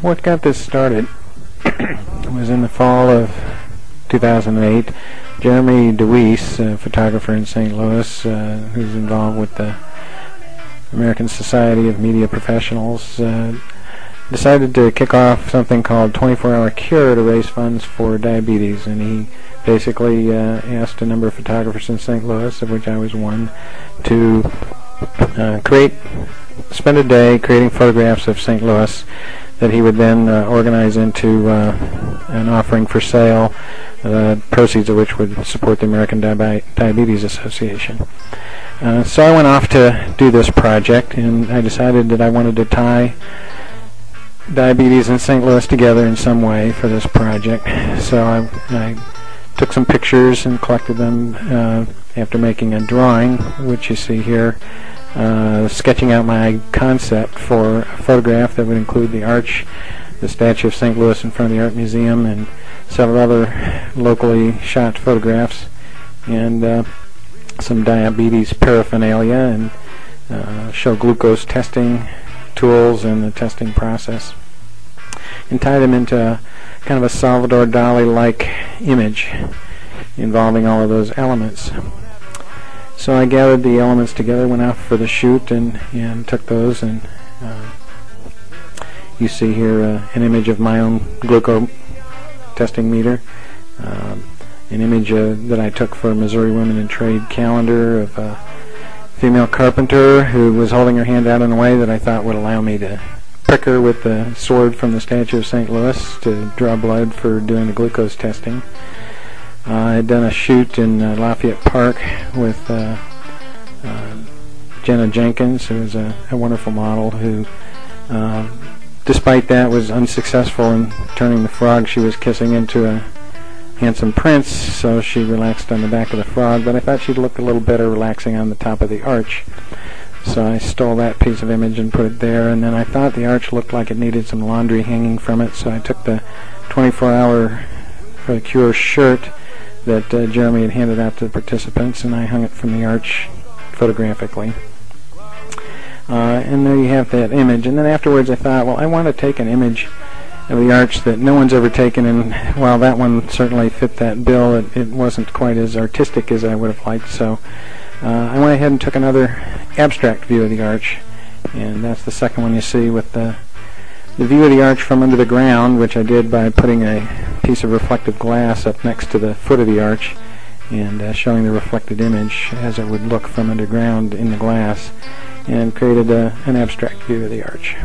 what got this started was in the fall of 2008. Jeremy DeWeese, a photographer in St. Louis, who's involved with the American Society of Media Professionals, decided to kick off something called 24-Hour Cure to raise funds for diabetes, and he basically asked a number of photographers in St. Louis, of which I was one, to spend a day creating photographs of St. Louis that he would then organize into an offering for sale, proceeds of which would support the American Diabetes Association. So I went off to do this project, and I decided that I wanted to tie diabetes and St. Louis together in some way for this project. So I took some pictures and collected them after making a drawing, which you see here, sketching out my concept for a photograph that would include the arch, the statue of St. Louis in front of the Art Museum, and several other locally shot photographs, and some diabetes paraphernalia, and show glucose testing tools and the testing process, and tie them into kind of a Salvador Dali-like image involving all of those elements. So I gathered the elements together, went out for the shoot, and took those, and you see here an image of my own glucose testing meter, an image that I took for Missouri Women in Trade calendar of a female carpenter who was holding her hand out in a way that I thought would allow me to prick her with the sword from the statue of St. Louis to draw blood for doing the glucose testing. I had done a shoot in Lafayette Park with Jenna Jenkins, who was a wonderful model who, despite that, was unsuccessful in turning the frog she was kissing into a handsome prince, so she relaxed on the back of the frog, but I thought she'd look a little better relaxing on the top of the arch. So I stole that piece of image and put it there, and then I thought the arch looked like it needed some laundry hanging from it, so I took the 24-hour for the Cure shirt that Jeremy had handed out to the participants, and I hung it from the arch photographically. And there you have that image. And then afterwards I thought, well, I want to take an image of the arch that no one's ever taken, and while that one certainly fit that bill, it wasn't quite as artistic as I would have liked, so I went ahead and took another abstract view of the arch, and that's the second one you see, with the view of the arch from under the ground, which I did by putting a piece of reflective glass up next to the foot of the arch and showing the reflected image as it would look from underground in the glass, and created an abstract view of the arch.